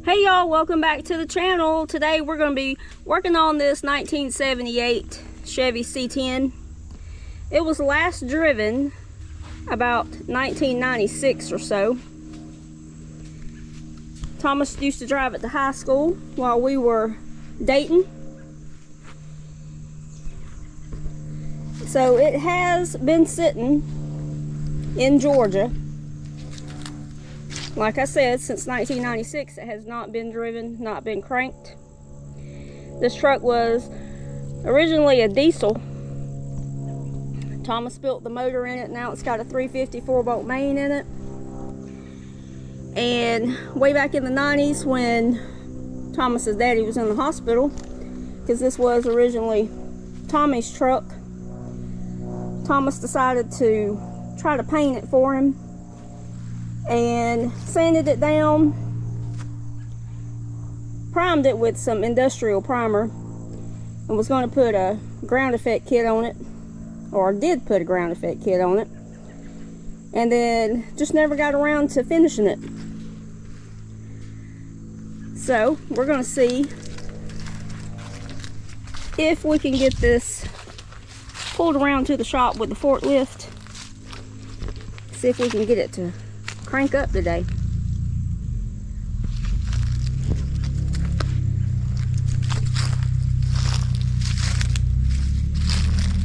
Hey y'all, welcome back to the channel. Today we're going to be working on this 1978 Chevy C10. It was last driven about 1996 or so. Thomas used to drive it to high school while we were dating. So it has been sitting in Georgia. Like I said, since 1996, it has not been driven, not been cranked. This truck was originally a diesel. Thomas built the motor in it. Now it's got a 350 4-bolt main in it. And way back in the 90s when Thomas's daddy was in the hospital, because this was originally Tommy's truck, Thomas decided to try to paint it for him and sanded it down, primed it with some industrial primer, and was going to put a ground effect kit on it, or did put a ground effect kit on it, and then just never got around to finishing it. So we're going to see if we can get this pulled around to the shop with the forklift, see if we can get it to crank up today.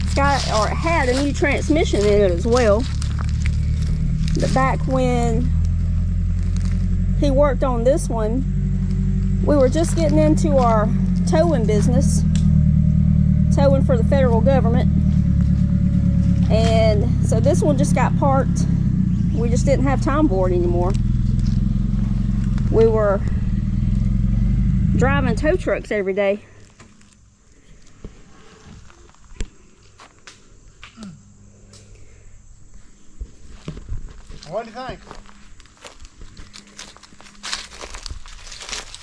It's got, or it had, a new transmission in it as well. But back when he worked on this one, we were just getting into our towing business, towing for the federal government, and so this one just got parked. We just didn't have time for it anymore. We were driving tow trucks every day. What do you think?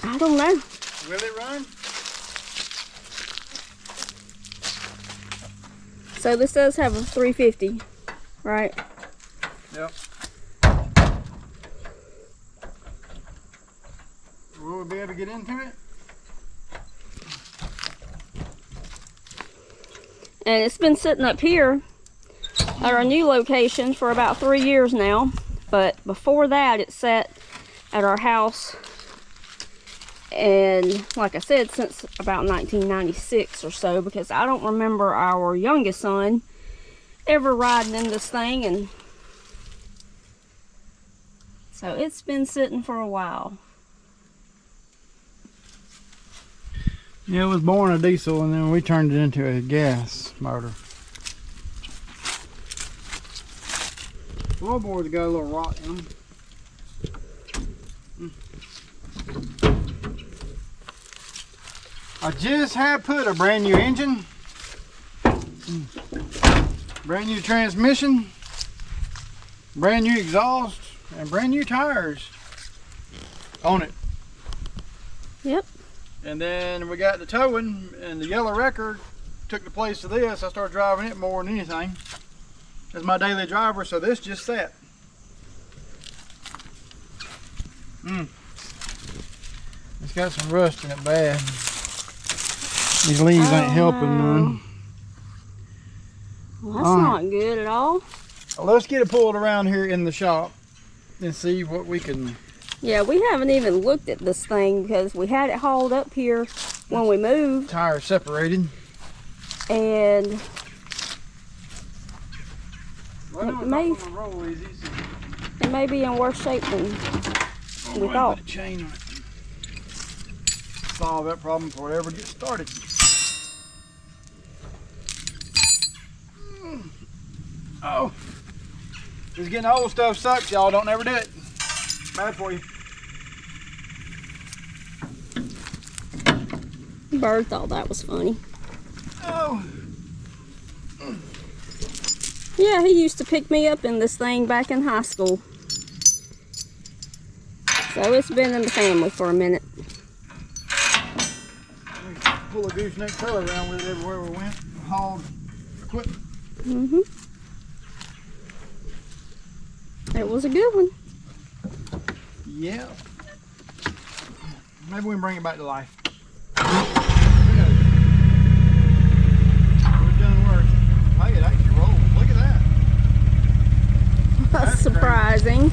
I don't know. Will it run? So this does have a 350, right? Yep. Will we be able to get into it? And it's been sitting up here at our new location for about 3 years now. But before that, it sat at our house, and like I said, since about 1996 or so, because I don't remember our youngest son ever riding in this thing, and so it's been sitting for a while. Yeah, it was born a diesel and then we turned it into a gas motor. Floorboards got a little rot in them. I just had put a brand new engine, brand new transmission, brand new exhaust, and brand new tires on it. Yep. And then we got the towing, and the yellow record took the place of this. I started driving it more than anything as my daily driver, so this just sat. It's got some rust in it bad. These leaves ain't helping none. Well, that's not good at all. Well, let's get it pulled around here in the shop and see what we can. Yeah, we haven't even looked at this thing because we had it hauled up here when we moved. Tires separated. And well, it may be in worse shape than we thought. Put a chain on it. Solve that problem before it ever gets started. Oh, just getting old stuff sucks, y'all. Don't ever do it. Bad for you. Bird thought that was funny. Oh. Yeah, he used to pick me up in this thing back in high school. So it's been in the family for a minute. Pull a gooseneck trailer around with it everywhere we went. Hauled equipment. It was a good one. Yeah. Maybe we can bring it back to life. Who knows? We've done worse. Hey, it actually rolls. Look at that. That's surprising.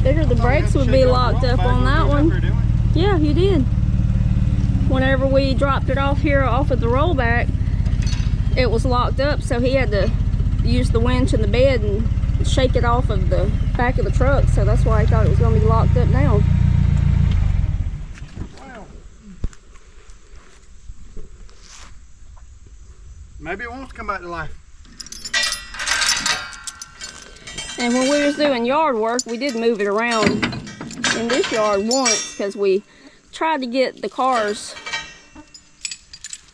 Figured the brakes would be locked up on that one. Yeah, you did. Whenever we dropped it off here off of the rollback, it was locked up, so he had to use the winch in the bed and shake it off of the back of the truck, so that's why I thought it was going to be locked up now. Wow. Maybe it wants to come back to life. And when we was doing yard work, we did move it around in this yard once because we tried to get the cars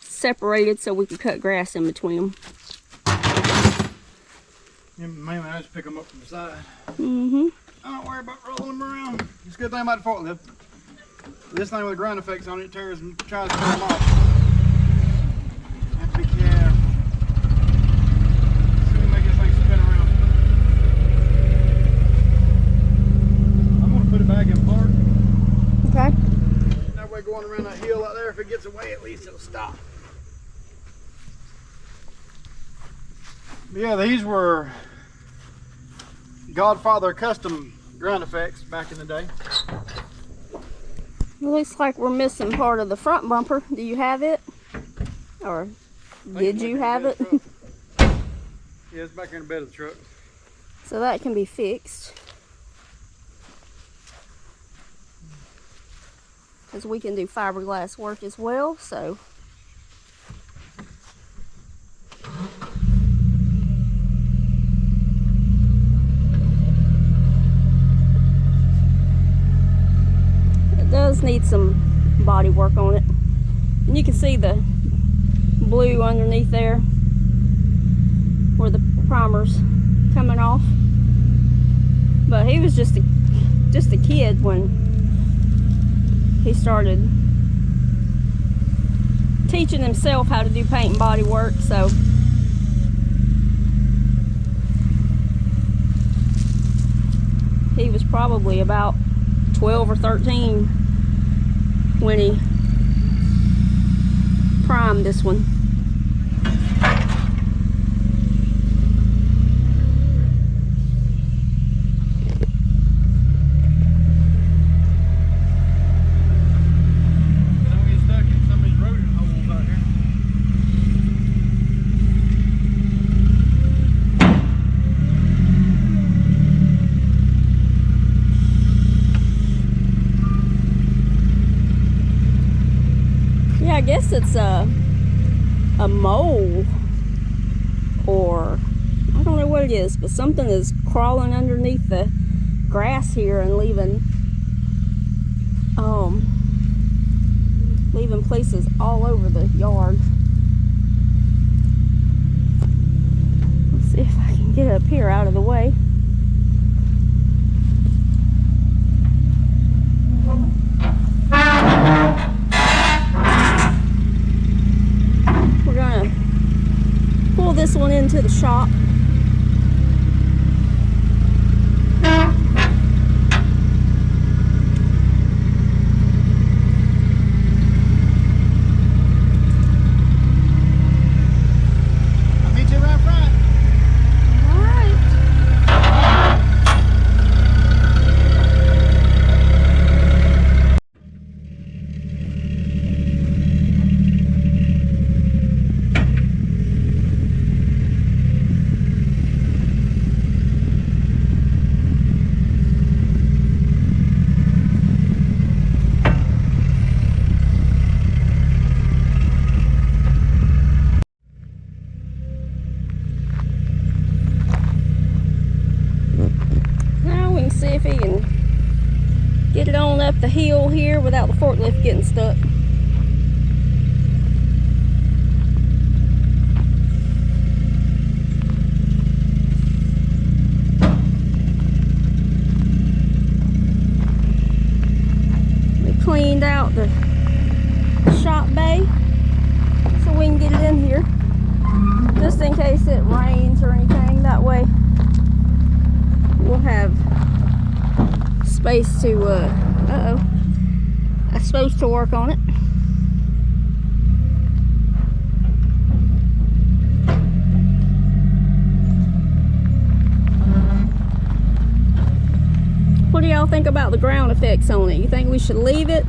separated so we could cut grass in between them. Yeah, mainly I just pick them up from the side. Mm-hmm. I don't worry about rolling them around. It's a good thing about the forklift. This thing with the ground effects on it tears and tries to tear them off. Have to be careful. See if we can make this thing spin around. I'm going to put it back in park. Okay. That way going around that hill out there, if it gets away, at least it'll stop. But yeah, these were Godfather custom ground effects back in the day. It looks like we're missing part of the front bumper. Do you have it? Or did you have it? Yeah, it's back here in the bed of the truck. So that can be fixed. Because we can do fiberglass work as well, so. It does need some body work on it. And you can see the blue underneath there where the primer's coming off. But he was just a kid when he started teaching himself how to do paint and body work, so he was probably about 12 or 13 when he primed this one. I guess it's a mole, or I don't know what it is, but something is crawling underneath the grass here and leaving places all over the yard. Let's see if I can get up here out of the way. We're gonna pull this one into the shop. I'll meet you right front. All right. See if he can get it on up the hill here without the forklift getting stuck. We cleaned out the shop bay so we can get it in here, just in case it rains or anything. That way we'll have space to supposed to work on it. What do y'all think about the ground effects on it? You think we should leave it,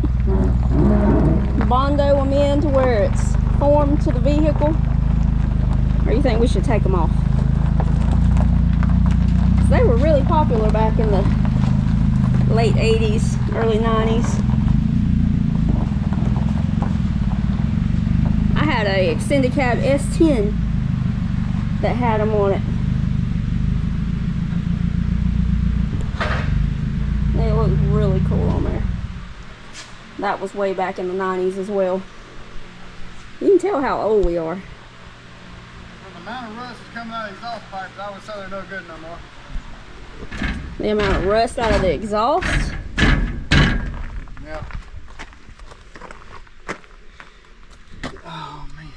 Bondo them in to where it's formed to the vehicle, or you think we should take them off? 'Cause they were really popular back in the late 80s, early 90s. I had a extended cab S10 that had them on it. They look really cool on there. That was way back in the 90s as well. You can tell how old we are. Well, the amount of rust is coming out of the exhaust pipes, I would say they're no good no more. The amount of rust out of the exhaust. Yeah. Oh man.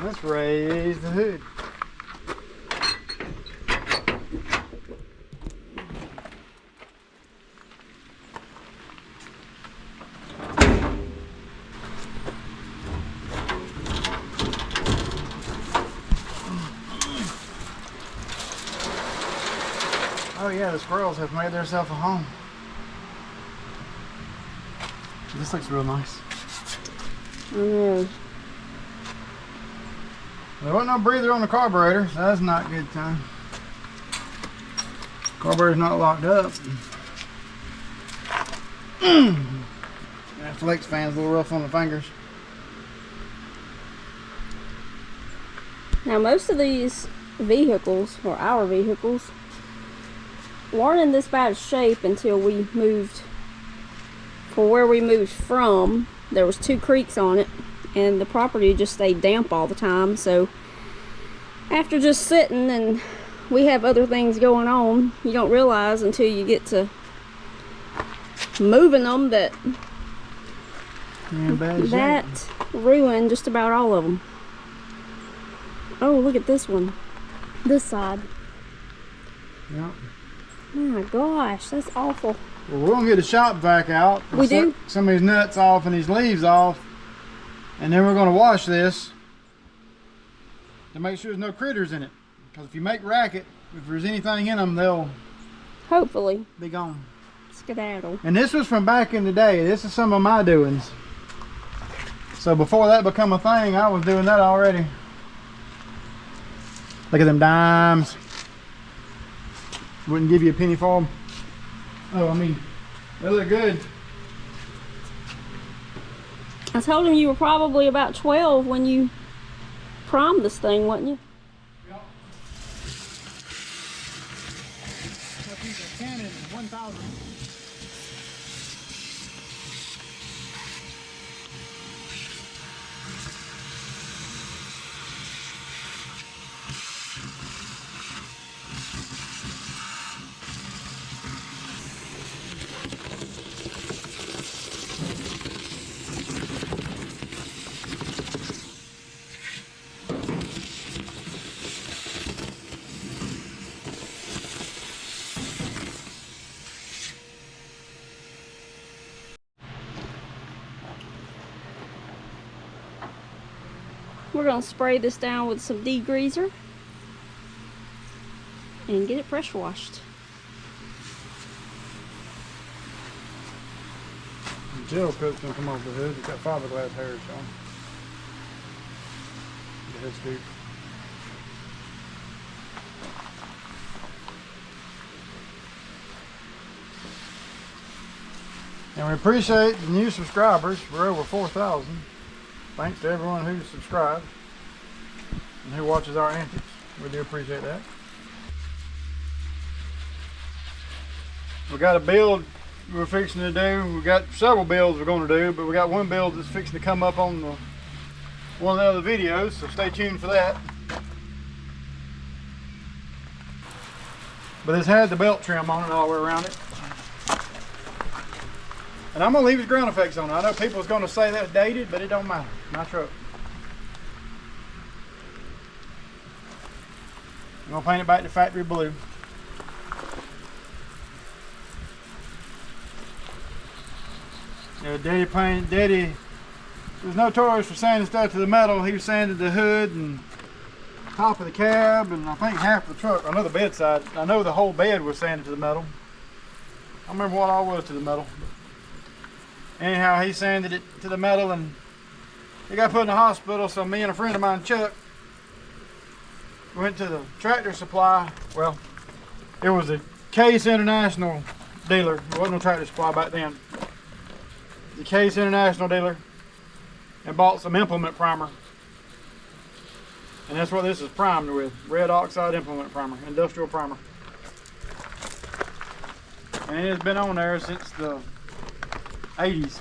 Let's raise the hood. Oh yeah, the squirrels have made themselves a home. This looks real nice. I know. There wasn't no breather on the carburetor, so that's not a good time. Carburetor's not locked up. That flex fan's a little rough on the fingers. Now most of these vehicles, or our vehicles, weren't in this bad shape until we moved. For where we moved from, there was 2 creeks on it, and the property just stayed damp all the time. So after just sitting, and we have other things going on, you don't realize until you get to moving them that that ruined just about all of them. Oh, look at this one, this side. Yeah. My gosh, that's awful. Well, we're gonna get the shop vac out. We do? Some of these nuts off and these leaves off, and then we're gonna wash this to make sure there's no critters in it. Because if you make racket, if there's anything in them, they'll Hopefully be gone. skedaddle. And this was from back in the day. This is some of my doings. So before that become a thing, I was doing that already. Look at them dimes. Wouldn't give you a penny for them. Oh, I mean, they look good. I told him you were probably about 12 when you primed this thing, wasn't you? Yep. These are Canon 1000. We're going to spray this down with some degreaser and get it pressure washed. The gel coat's gonna come off the hood. It's got fiberglass hairs on. The hood scoop. And we appreciate the new subscribers. We're over 4,000. Thanks to everyone who's subscribed and who watches our antics. We do appreciate that. We got a build we're fixing to do. We got several builds we're going to do, but we got one build that's fixing to come up on one of the other videos, so stay tuned for that. But this had the belt trim on it all the way around it. And I'm going to leave his ground effects on it. I know people's going to say that's dated, but it don't matter. My truck. I'm going to paint it back to factory blue. Yeah, Daddy was notorious for sanding stuff to the metal. He sanded the hood and top of the cab and I think half of the truck. I know the bedside. I know the whole bed was sanded to the metal. I don't remember what all was to the metal. Anyhow, he sanded it to the metal and he got put in the hospital. So me and a friend of mine, Chuck, went to the Tractor Supply. Well, it was a Case International dealer. There wasn't no Tractor Supply back then. The Case International dealer, and bought some implement primer. And that's what this is primed with. Red oxide implement primer, industrial primer. And it has been on there since the 80s.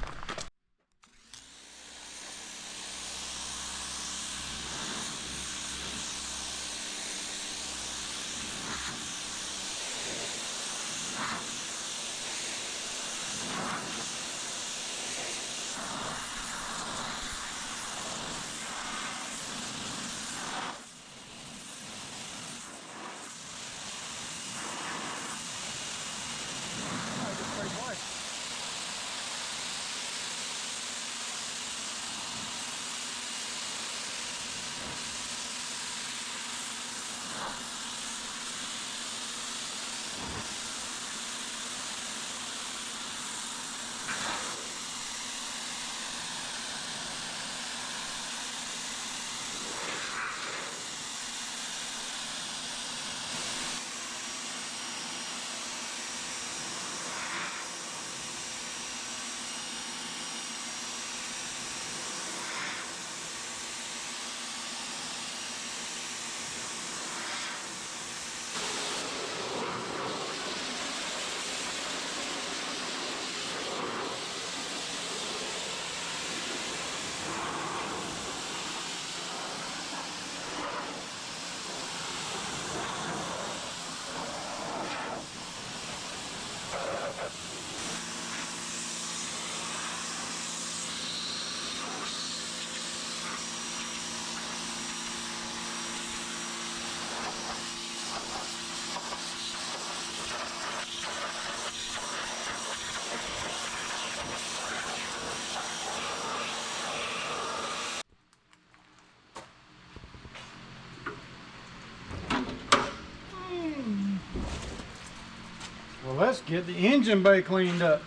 Well, let's get the engine bay cleaned up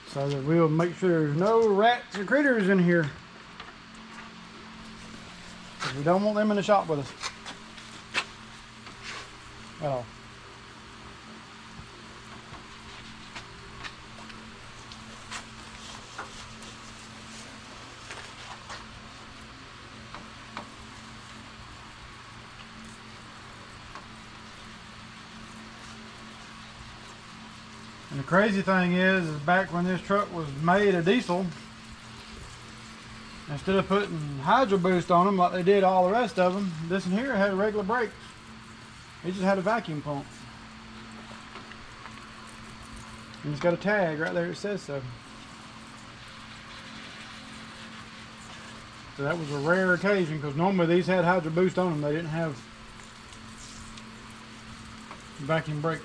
so that we'll make sure there's no rats or critters in here. 'Cause we don't want them in the shop with us at all. And the crazy thing is back when this truck was made a diesel, instead of putting Hydro Boost on them like they did all the rest of them, this one here had regular brakes. It just had a vacuum pump. And it's got a tag right there that says so. So that was a rare occasion because normally these had Hydro Boost on them. They didn't have vacuum brakes.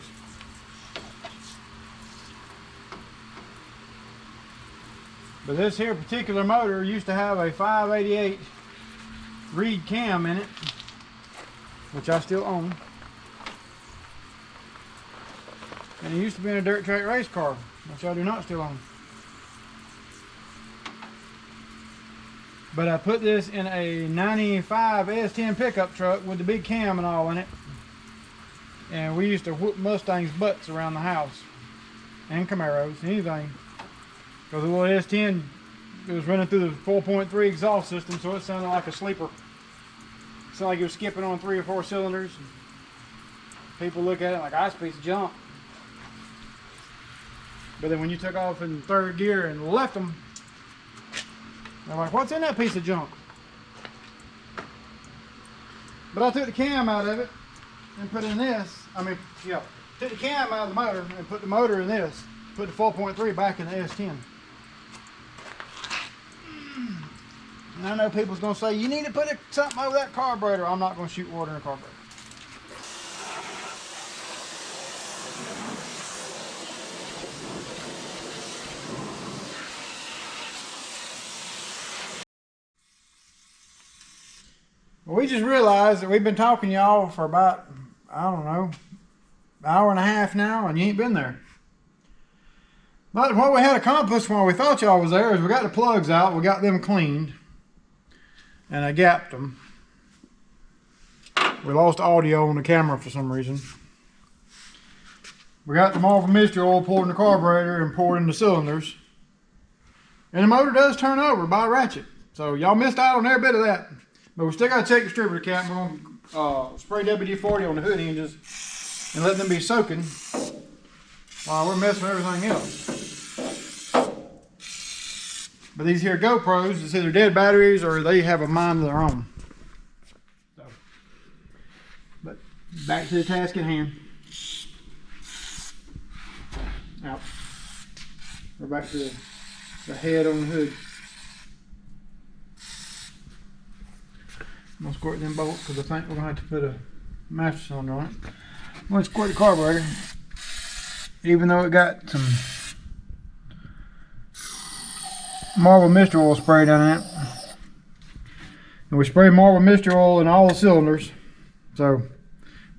But this here particular motor used to have a 588 reed cam in it, which I still own. And it used to be in a dirt track race car, which I do not still own. But I put this in a 95 S10 pickup truck with the big cam and all in it. And we used to whoop Mustangs' butts around the house. And Camaros, anything. Because the little S10, it was running through the 4.3 exhaust system, so it sounded like a sleeper. It sounded like it was skipping on 3 or 4 cylinders. People look at it like, that's a piece of junk. But then when you took off in 3rd gear and left them, they're like, what's in that piece of junk? But I took the cam out of it and put in this. Took the cam out of the motor and put the motor in this. Put the 4.3 back in the S10. And I know people's going to say, you need to put something over that carburetor. I'm not going to shoot water in a carburetor. We just realized that we've been talking to y'all for about, I don't know, an hour and a half now, and you ain't been there. But what we had accomplished while we thought y'all was there is we got the plugs out, we got them cleaned, and I gapped them. We lost audio on the camera for some reason. We got the Marvel Mystery Oil poured in the carburetor and poured in the cylinders. And the motor does turn over by a ratchet. So y'all missed out on every bit of that. But we still got to check the distributor cap. We're going to spray WD-40 on the hood hinges and let them be soaking while we're messing with everything else. But these here GoPros, it's either dead batteries or they have a mind of their own. So, but back to the task at hand. Out. We're back to the head on the hood. I'm going to squirt them bolts because I think we're going to have to put a master cylinder on it. I'm going to squirt the carburetor, even though it got some Marvel Mystery Oil sprayed on it. And we spray Marvel Mystery Oil in all the cylinders. So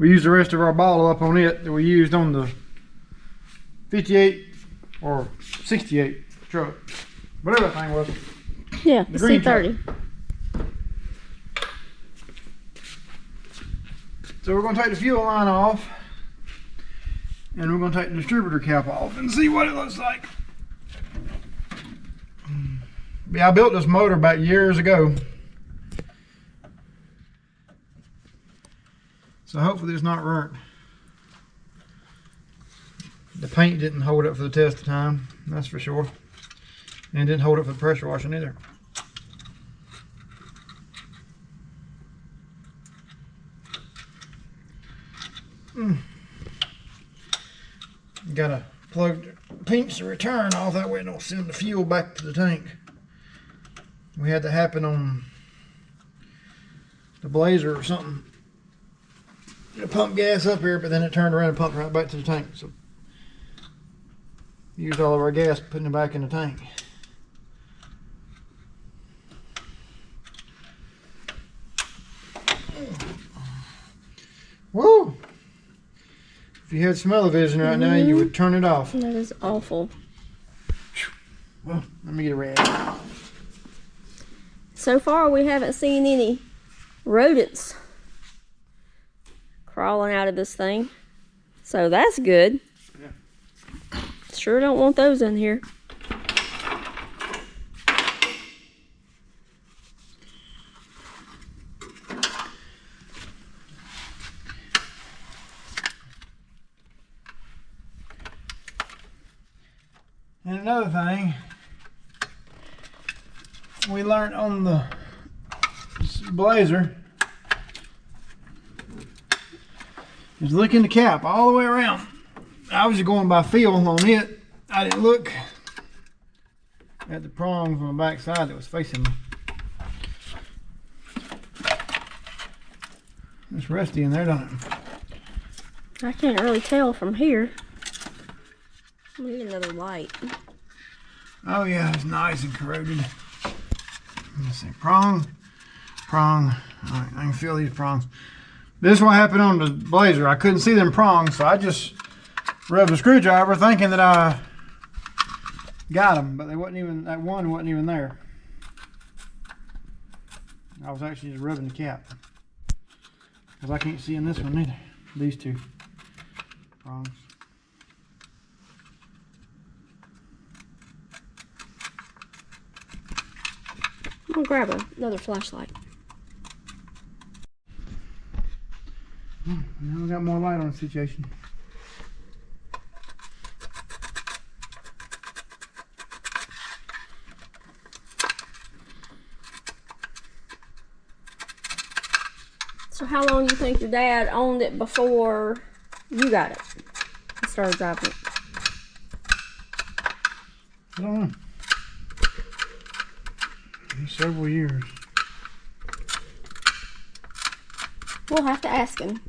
we used the rest of our bottle up on it that we used on the 58 or 68 truck. Whatever that thing was. Yeah, the C30. So we're going to take the fuel line off and we're going to take the distributor cap off and see what it looks like. Yeah, I built this motor back years ago. So hopefully it's not burnt. The paint didn't hold up for the test of time, that's for sure. And it didn't hold up for the pressure washing either. Gotta plug the pinch the return off, that way it don't send the fuel back to the tank. We had that happen on the Blazer or something. It pumped gas up here, but then it turned around and pumped right back to the tank. So used all of our gas putting it back in the tank. Woo! If you had smell-o-vision right now, you would turn it off. That is awful. Well, let me get a rag. So far, we haven't seen any rodents crawling out of this thing. So that's good. Yeah. Sure don't want those in here. And another thing we learned on the Blazer is look in the cap all the way around. I was just going by feel on it. I didn't look at the prongs on the back side that was facing me. It's rusty in there, don't it? I can't really tell from here. Let me get another light. Oh yeah, it's nice and corroded. Let's see, prong. Alright, I can feel these prongs. This is what happened on the Blazer. I couldn't see them prongs, so I just rubbed a screwdriver thinking that I got them, but they wasn't even, that one wasn't even there. I was actually just rubbing the cap. Because I can't see in this one either. These two prongs. I'm gonna grab another flashlight. Now we got more light on the situation. So how long do you think your dad owned it before you got it and started driving it? I don't know. Several years. We'll have to ask him.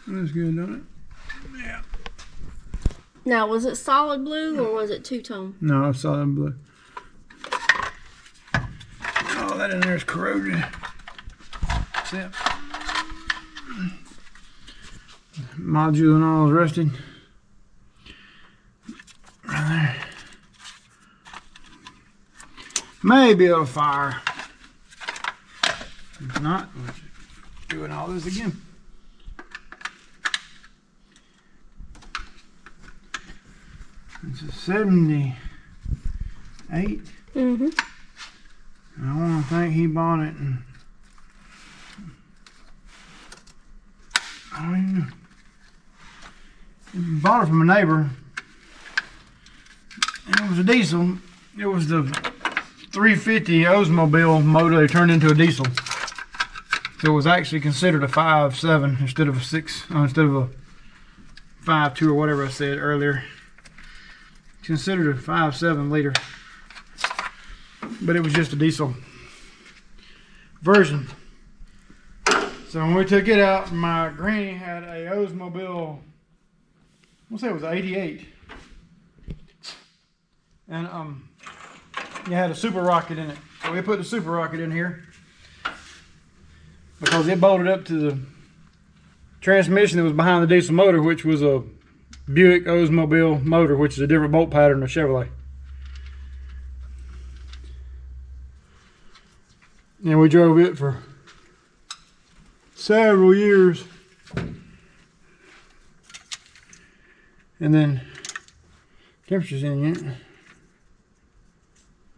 That's good, don't it? Yeah. Now, was it solid blue or was it two-tone? No, it's solid blue. that in there is corroded. Except module and all is rusted. Right there. Maybe it'll fire. If not, we're doing all this again. It's a 78. Mm-hmm. I want to think he bought it and I don't even know. He bought it from a neighbor. And it was a diesel. It was the 350 Oldsmobile motor they turned into a diesel. So it was actually considered a 5.7 instead of a 6, instead of a 5.2 or whatever I said earlier. It's considered a 5.7 liter. But it was just a diesel version. So when we took it out, my granny had a Oldsmobile, I'll say it was 88. And it had a super rocket in it. So we put the super rocket in here because it bolted up to the transmission that was behind the diesel motor, which was a Buick Oldsmobile motor, which is a different bolt pattern than a Chevrolet. And we drove it for several years. And then temperature's in yet.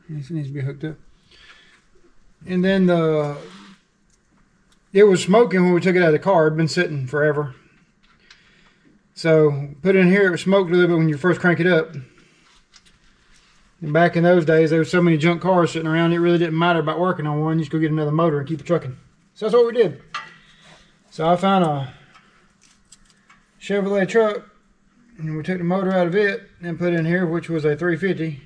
This needs to be hooked up. And then it was smoking when we took it out of the car. It had been sitting forever. So put it in here, it smoked a little bit when you first crank it up. And back in those days, there were so many junk cars sitting around, it really didn't matter about working on one. You just go get another motor and keep it trucking. So that's what we did. So I found a Chevrolet truck, and we took the motor out of it and put it in here, which was a 350.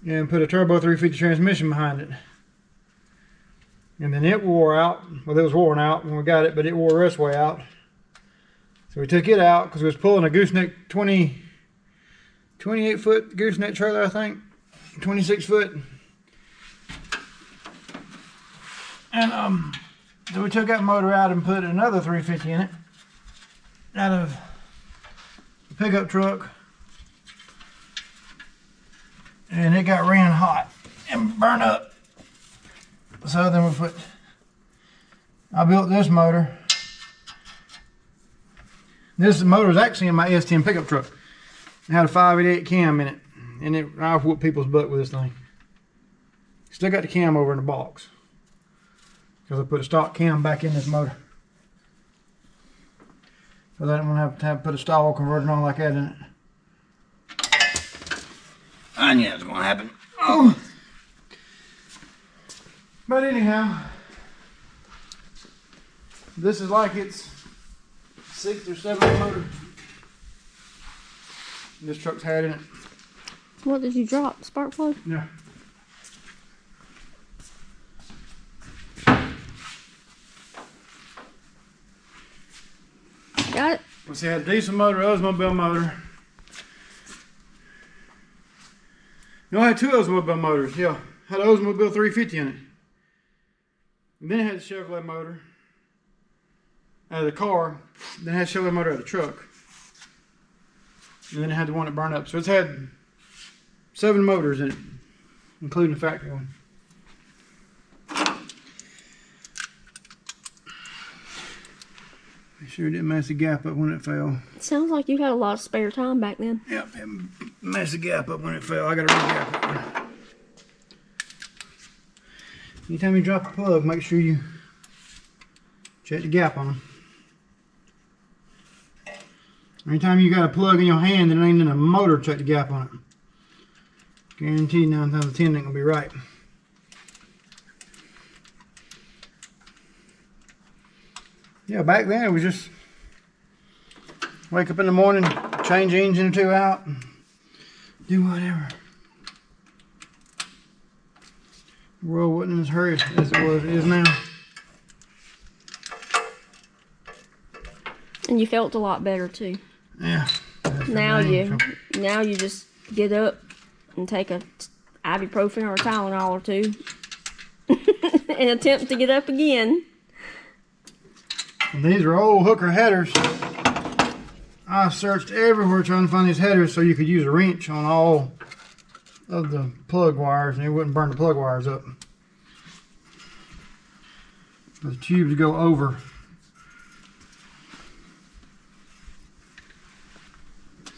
And put a turbo 350 transmission behind it. And then it wore out. Well, it was worn out when we got it, but it wore the rest way out. So we took it out because we was pulling a gooseneck 28 foot gooseneck trailer, I think. 26 foot. And so we took that motor out and put another 350 in it. Out of the pickup truck. And it got ran hot and burned up. So then I built this motor. This motor was actually in my S10 pickup truck. It had a 588 cam in it. And I whooped people's butt with this thing. Still got the cam over in the box. Because I put a stock cam back in this motor. So I didn't want to have to put a stall converter and all like that in it. I knew that was going to happen. Oh. But anyhow, this is like its 6th or 7th motor this truck's had in it. What did you drop? Spark plug? Yeah. Got it? Let's see, I had a diesel motor, Oldsmobile motor. No, I had 2 Oldsmobile motors, yeah. Had an Oldsmobile 350 in it. And then I had the Chevrolet motor out of the car. Then I had the Chevrolet motor out of the truck. And then I had the one that burned up. So it's had 7 motors in it, including the factory one. Make sure it didn't mess the gap up when it fell. It sounds like you had a lot of spare time back then. Yep, it messed the gap up when it fell. I got to re-gap it. Anytime you drop a plug, make sure you check the gap on them. Anytime you got a plug in your hand that ain't in a motor, check the gap on it. Guaranteed 9 times out of 10 ain't gonna be right. Yeah, back then it was just wake up in the morning, change the engine or 2 out, and do whatever. The world wasn't as hurry as it is now. And you felt a lot better too. Yeah. Now you just get up and take a ibuprofen or a Tylenol or two and attempt to get up again. And these are old hooker headers. I searched everywhere trying to find these headers so you could use a wrench on all of the plug wires and it wouldn't burn the plug wires up. The tubes go over.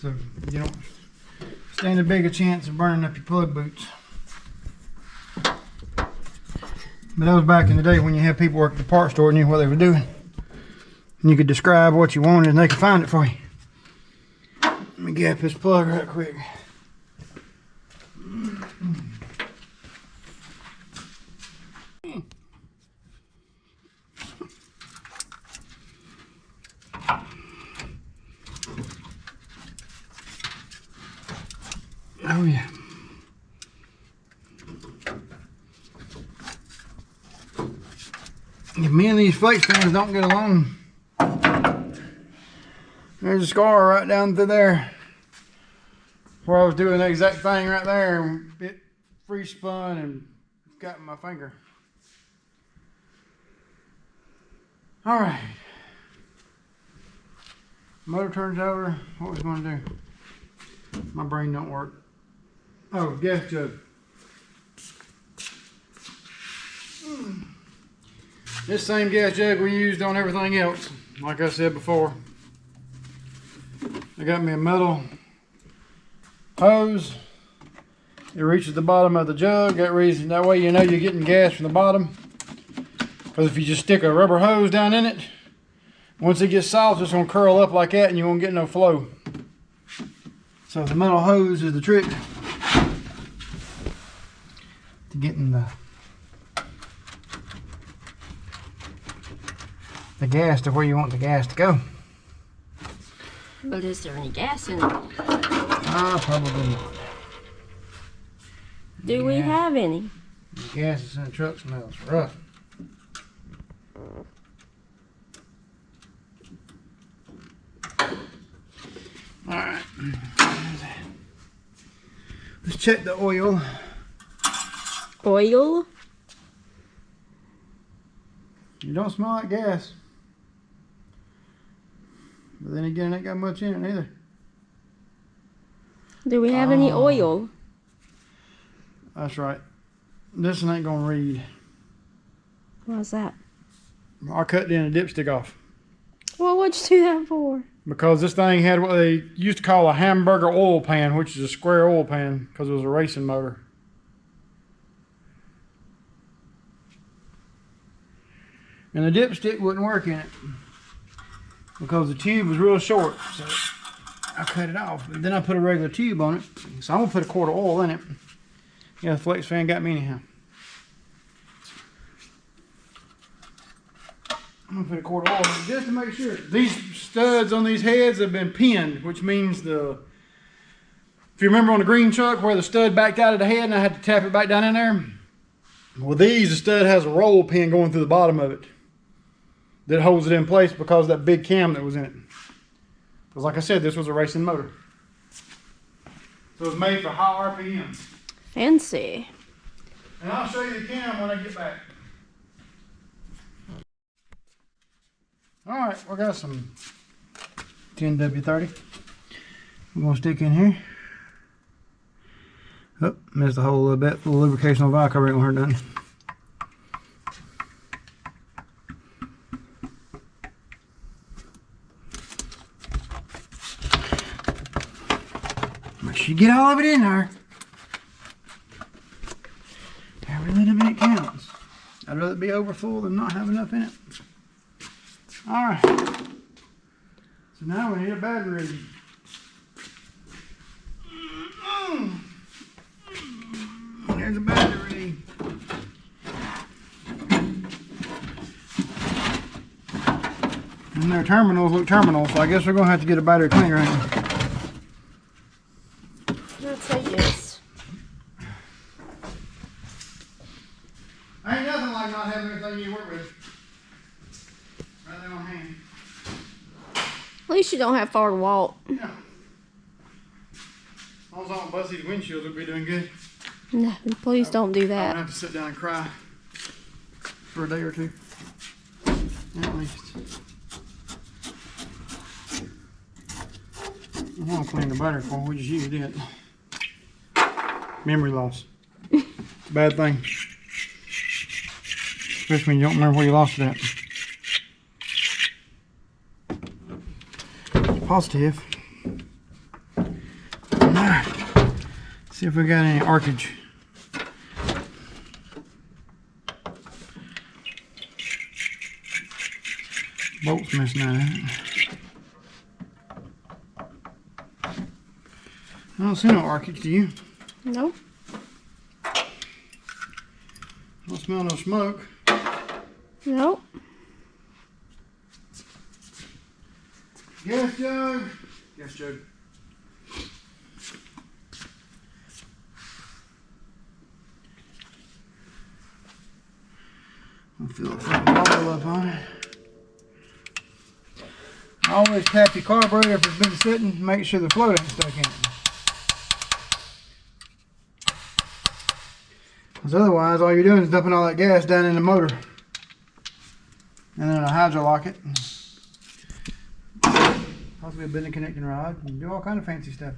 So you don't stand a bigger chance of burning up your plug boots. But that was back in the day when you had people work at the parts store and knew what they were doing. And you could describe what you wanted and they could find it for you. Let me gap this plug right quick. Oh yeah. If me and these flex fans don't get along, there's a scar right down through there where I was doing the exact thing right there and it free spun and got in my finger. All right. Motor turns over. What was I going to do? My brain don't work. Oh, gas jug. This same gas jug we used on everything else, like I said before. I got me a metal hose. It reaches the bottom of the jug. That way you know you're getting gas from the bottom. Because if you just stick a rubber hose down in it, once it gets soft, it's going to curl up like that and you won't get no flow. So the metal hose is the trick to getting the gas to where you want the gas to go. But is there any gas in it? Probably not. Do we have any? The gas that's in the truck smells rough. Alright. Let's check the oil. Oil? You don't smell like gas. But then again, it ain't got much in it either. Do we have any oil? That's right. This one ain't gonna read. What's that? I cut the end of the dipstick off. Well, what'd you do that for? Because this thing had what they used to call a hamburger oil pan, which is a square oil pan, because it was a racing motor. And the dipstick wouldn't work in it because the tube was real short, so I cut it off. But then I put a regular tube on it, so I'm gonna put a quart of oil in it. Yeah, the flex fan got me anyhow. I'm gonna put a quart of oil in it just to make sure. These studs on these heads have been pinned, which means if you remember on the green truck where the stud backed out of the head and I had to tap it back down in there, well, the stud has a roll pin going through the bottom of it that holds it in place because of that big cam that was in it. Because like I said, this was a racing motor. So it's made for high RPM. Fancy. And I'll show you the cam when I get back. Alright, we got some 10W30. We're going to stick in here. Oh, missed the hole a little bit. A little lubrication on the valve cover ain't going to hurt nothing. Make sure you get all of it in there. Every little bit counts. I'd rather be over full than not have enough in it. Alright. So now we need a battery. There's a battery. And their terminals look terminals, so I guess we're going to have to get a battery cleaner in here. I'd say yes. Ain't nothing like not having anything you work with. Right there on hand. At least you don't have far to walk. Yeah. As long as I don't bust these windshields, we'll be doing good. No, please don't do I that. would have to sit down and cry for a day or two, at least. I want to clean the butter before we just used it. Memory loss. It's a bad thing. Especially when you don't remember where you lost it at. Positive. Alright. See if we got any arcage. Bolt's missing out of it. I don't see no arcage, do you? Nope. I don't smell no smoke. Nope. Gas jug. Gas jug. I'll fill it from the bottle up on it. Always tap your carburetor if it's been sitting. Make sure the float ain't stuck in it. Because otherwise, all you're doing is dumping all that gas down in the motor. And then a hydrolock it. Possibly a bend and connecting rod. And do all kind of fancy stuff.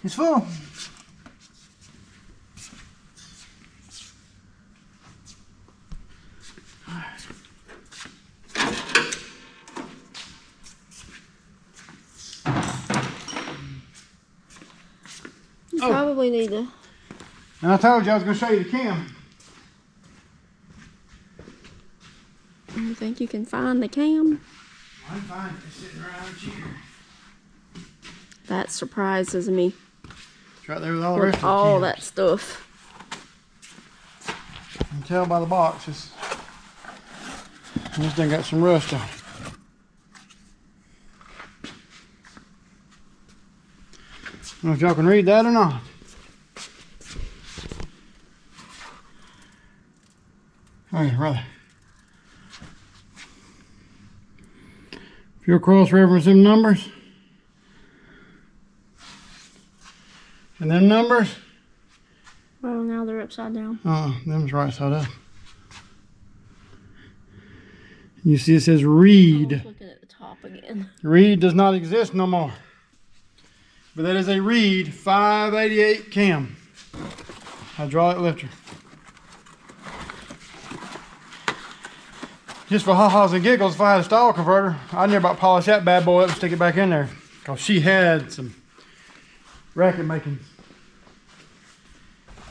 It's full. You probably need to. And I told you I was going to show you the cam. You think you can find the cam? I'm fine. It's sitting around here. That surprises me. It's right there with all the rest With of the all cams. that stuff. You can tell by the boxes. This thing got some rust on it. I don't know if y'all can read that or not. Oh yeah, rather. If you'll cross-reference them numbers and them numbers, Well, now they're upside down. them's right side up. You see it says read. I was looking at the top again. Reed does not exist no more. But that is a Reed 588 cam. Hydraulic lifter. Just for ha-has and giggles, if I had a stall converter, I'd never about polish that bad boy up and stick it back in there. Because she had some racket making.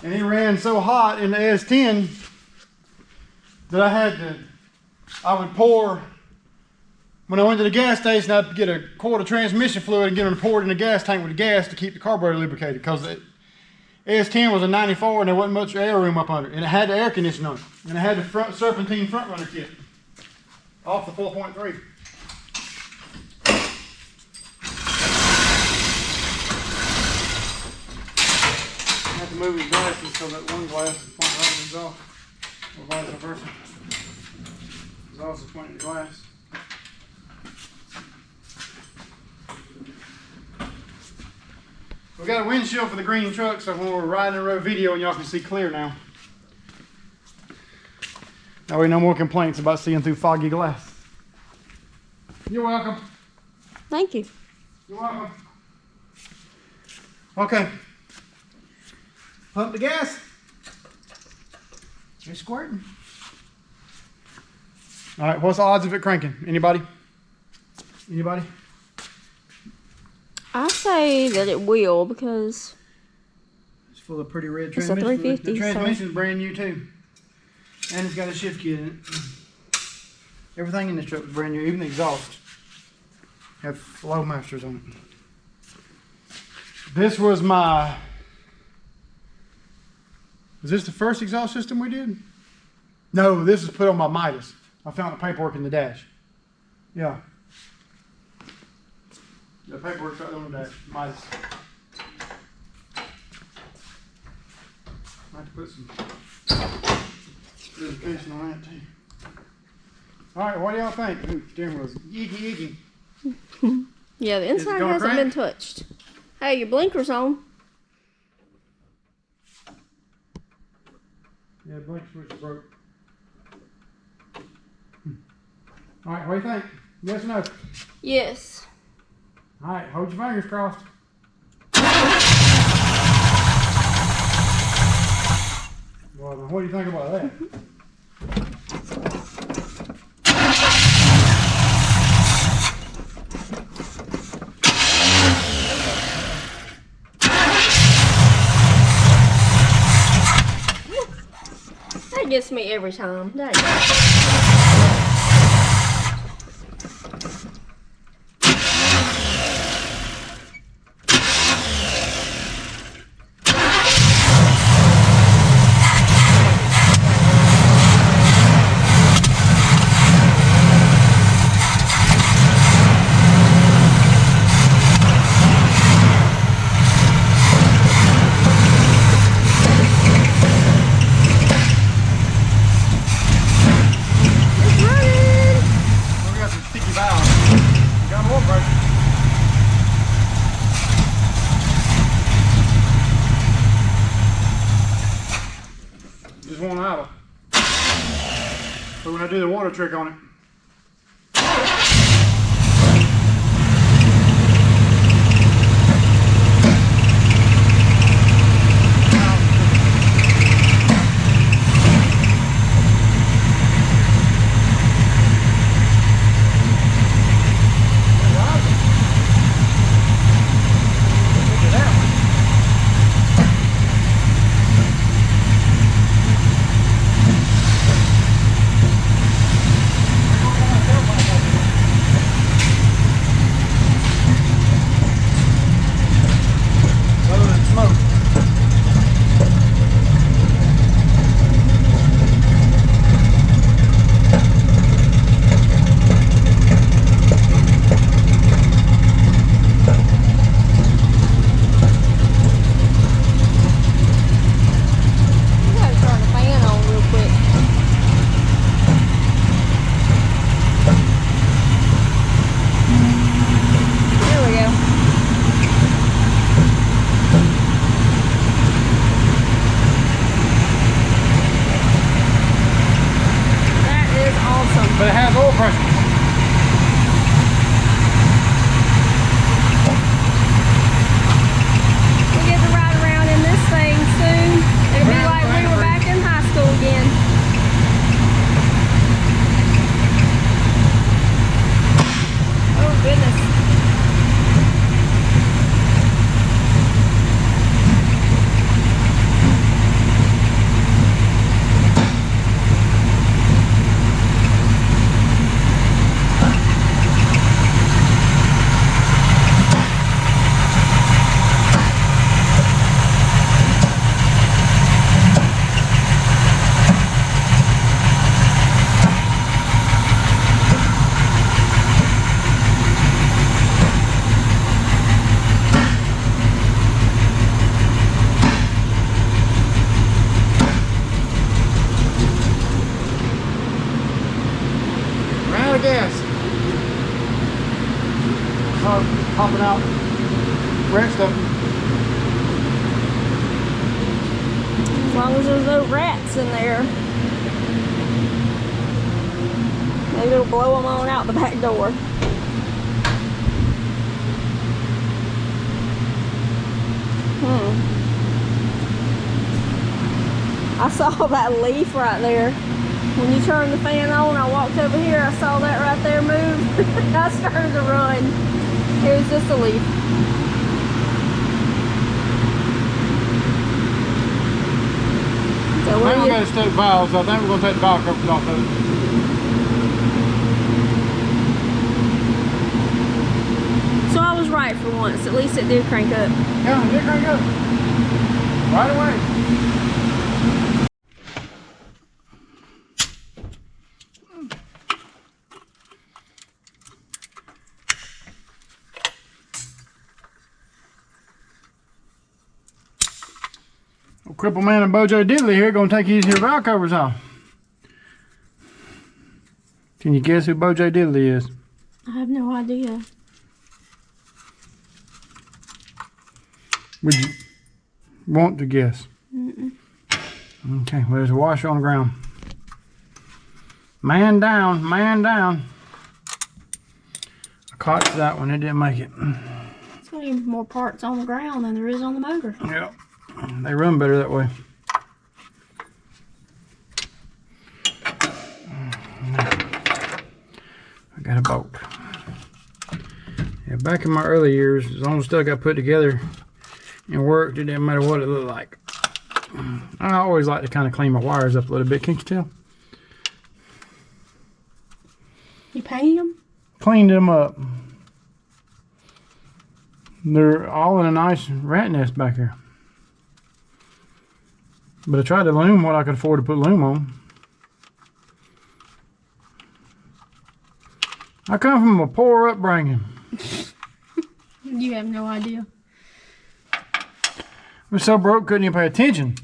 And it ran so hot in the S10 that I would pour, when I went to the gas station, I'd get a quart of transmission fluid and get them poured in the gas tank with the gas to keep the carburetor lubricated, because the S10 was a 94 and there wasn't much air room up under it. And it had the air conditioning on it. And it had the front serpentine front runner kit off the 4.3. I have to move his glasses so that one glass is pointing right in the exhaust, or vice versa. Exhaust is pointing at the glass. We got a windshield for the green truck, so when we're riding the road video, y'all can see clear now. That way, no more complaints about seeing through foggy glass. You're welcome. Thank you. You're welcome. Okay. Pump the gas. It's squirting. All right, what's the odds of it cranking? Anybody? Anybody? I say that it will, because It's full of pretty red It's a transmission. 350, The so- transmission's brand new too. And it's got a shift kit in it. Everything in this truck is brand new, even the exhaust. Have flow masters on it. This was my... Was this the first exhaust system we did? No, this is put on my Midas. I found the paperwork in the dash. Yeah. The paperwork's right on the dash. Midas. I have to put some education on that too. Alright, what do y'all think? Ooh, steering wheel's icky. Yeah, the inside hasn't been touched. Hey, your blinker's on. Yeah, blinker switch broke. Alright, what do you think? Yes or no? Yes. Alright, hold your fingers crossed. Well, now what do you think about that? That gets me every time. There you Just one idle. So when I do the water trick on it, but it has oil pressure. We'll get to ride around in this thing soon. It'll be like we were back in high school again. Oh goodness. Gas. Popping out red stuff. As long as there's no rats in there. Maybe it'll blow them on out the back door. I saw that leaf right there. When you turned the fan on, I walked over here, I saw that right there move. I started to run. It was just a leaf. So I think we got to take valves. I think we're going to take the valve covers off of it. So I was right for once. At least it did crank up. Yeah, it did crank up. Right away. Cripple Man and Bojo Diddley here gonna take these here valve covers off. Can you guess who Bojo Diddley is? I have no idea. Would you want to guess? Okay, well, there's a washer on the ground. Man down, man down. I caught that one, it didn't make it. There's gonna be more parts on the ground than there is on the motor. Yep, they run better that way. I got a bolt. Yeah, back in my early years, as long as stuff got put together and worked, it didn't matter what it looked like. I always like to kind of clean my wires up a little bit, can't you tell? You painted them? Cleaned them up. They're all in a nice rat nest back here. But I tried to loom what I could afford to put loom on. I come from a poor upbringing. You have no idea. I was so broke, couldn't even pay attention.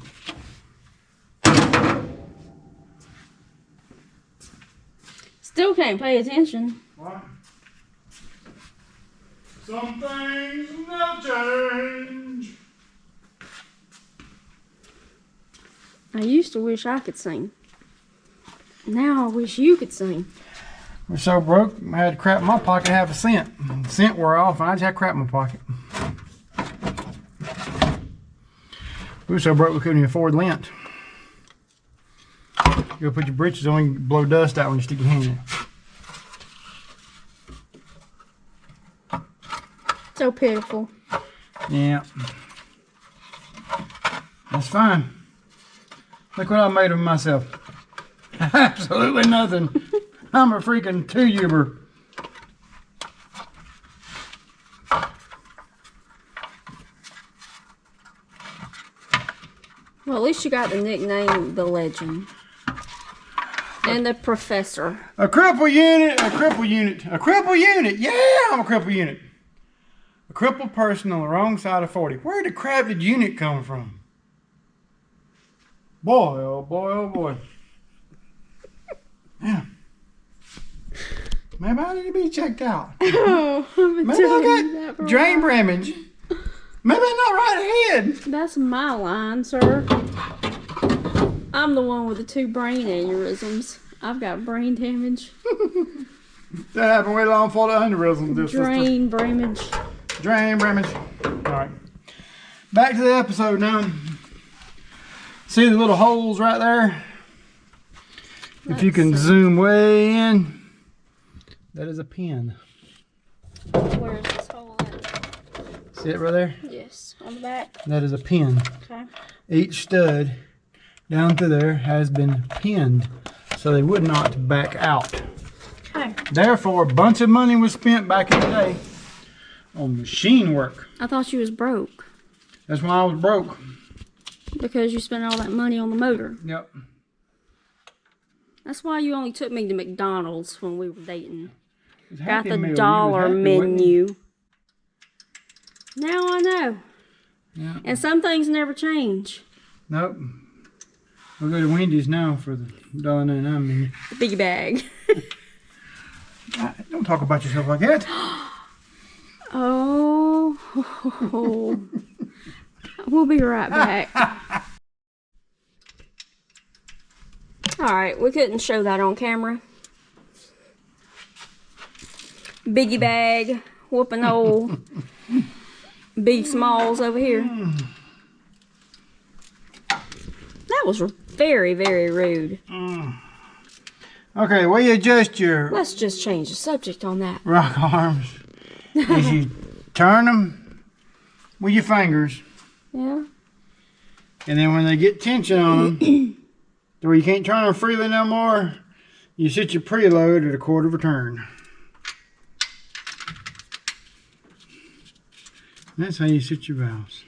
Still can't pay attention. What? Some things never change. I used to wish I could sing. Now I wish you could sing. We're so broke, I had crap in my pocket, half a cent. The cent wore off, and I just had crap in my pocket. We were so broke we couldn't even afford lint. You go put your britches on and blow dust out when you stick your hand in it. So pitiful. Yeah. That's fine. Look what I made of myself. Absolutely nothing. I'm a freaking tuber. Well, at least you got the nickname The Legend. And the Professor. A cripple unit, a cripple unit, a cripple unit. Yeah, I'm a cripple unit. A crippled person on the wrong side of 40. Where did crap did unit come from? Boy, oh boy, oh boy. Yeah. Maybe I need to be checked out. Oh, Maybe I got drain damage. Maybe I'm not right ahead. That's my line, sir. I'm the one with the 2 brain aneurysms. I've got brain damage. That happened way long before the aneurysm. Drain damage. Drain damage. All right. Back to the episode now. See the little holes right there? If you can zoom way in, that is a pin. Where's this hole at? See it right there? Yes, on the back. That is a pin. Okay. Each stud down through there has been pinned so they would not back out. Okay. Therefore, a bunch of money was spent back in the day on machine work. I thought you was broke. That's why I was broke. Because you spent all that money on the motor. Yep. That's why you only took me to McDonald's when we were dating. Got Happy the Meal. dollar You was happy, wasn't you? menu. Now I know. Yeah. And some things never change. Nope. We'll go to Wendy's now for the $1.99 menu. The big bag. Don't talk about yourself like that. Oh. We'll be right back. Alright, we couldn't show that on camera. Biggie bag, whooping old Big Smalls over here. That was very, very rude. Okay, well, you adjust your Let's just change the subject on that. rock arms. Is you turn them with your fingers, Yeah? and then when they get tension on them, to where you can't turn them freely no more, you set your preload at a quarter of a turn. That's how you set your valves.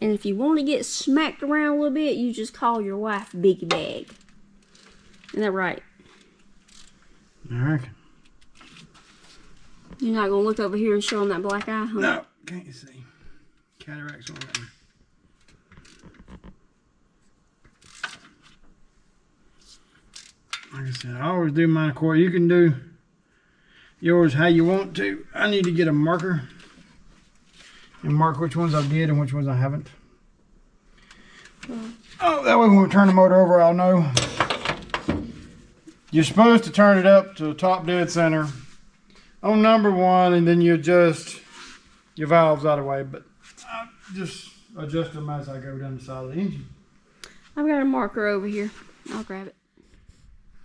And if you want to get smacked around a little bit, you just call your wife Biggie Bag. Isn't that right? I reckon. You're not going to look over here and show them that black eye, huh? No, can't you see? Cataracts on that one. Like I said, I always do mine quarter. You can do yours how you want to. I need to get a marker and mark which ones I did and which ones I haven't. Oh, that way when we turn the motor over, I'll know. You're supposed to turn it up to top dead center on number 1, and then you adjust your valves out of the way. But I just adjust them as I go down the side of the engine. I've got a marker over here. I'll grab it.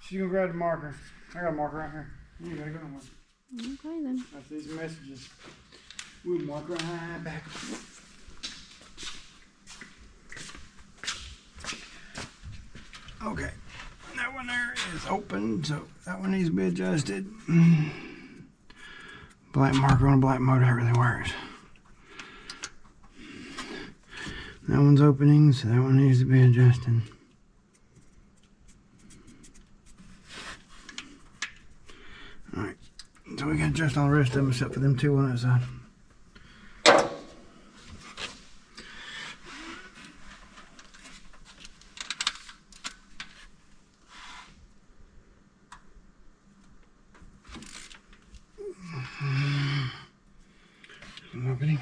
She's gonna grab the marker. I got a marker right here. You gotta go one. Okay then. After these messages, we'll mark right back. Okay, that one there is open, so that one needs to be adjusted. Black marker on a black motor, that really works. That one's opening, so that one needs to be adjusted. Alright, so we can adjust all the rest of them except for them two on that side. Opening.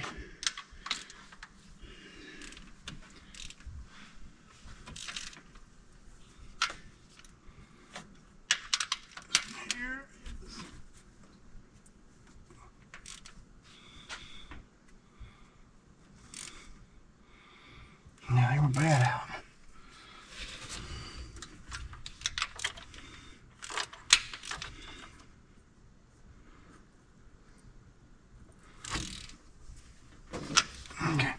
Yeah, they were bad out. Okay.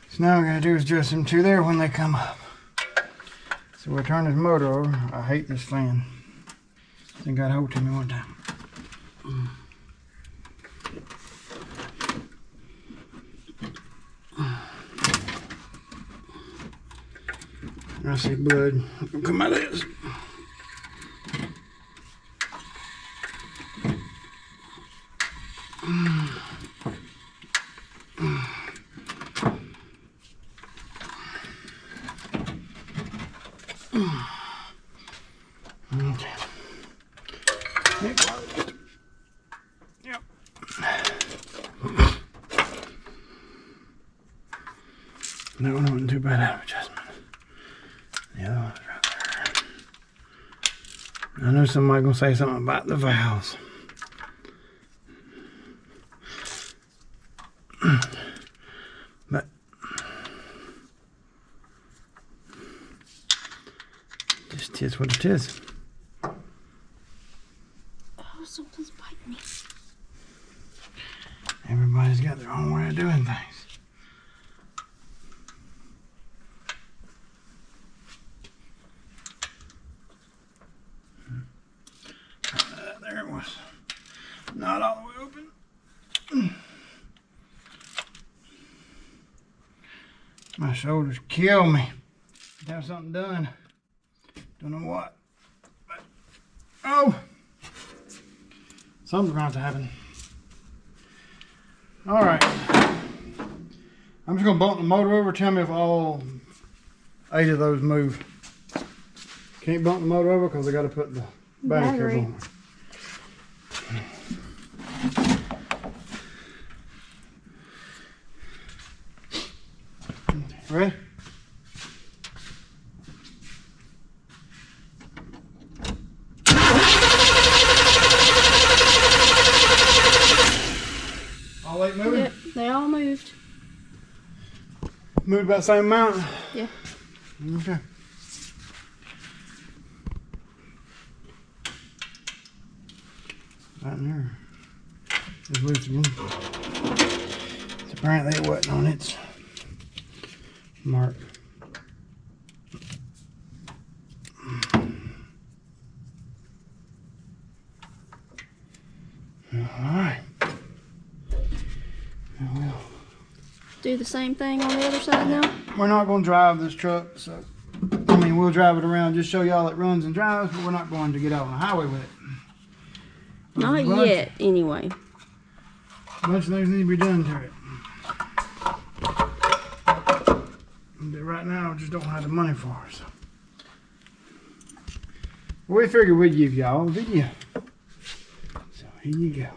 So now what we gotta do is adjust them two there when they come up. So we'll turn this motor over. I hate this fan. I think got hold to me one time. I see blood come out of this. Okay. Yep. That one wasn't too bad out of adjustment. The other one's right there. I know somebody's gonna say something about the valves. But just is what it is. Oh, something's biting me. Everybody's got their own way of doing things. There it was. Not all the way open. My shoulders kill me. Have something done. Don't know what. But, oh! Something's going to happen. Alright. I'm just going to bump the motor over. Tell me if all 8 of those move. Can't bump the motor over because I got to put the battery on. Ready? All 8 moving? Yep, they all moved. Moved about the same amount? Yeah. Okay. Right in there. Just loose again. So apparently it wasn't on its mark. Alright. We'll Do the same thing on the other side now? we're not going to drive this truck, so I mean we'll drive it around, just show y'all it runs and drives, but we're not going to get out on the highway with it. Not yet, anyway. A bunch of things need to be done to it. But right now, I just don't have the money for it. So. We figured we'd give y'all a video. So here you go.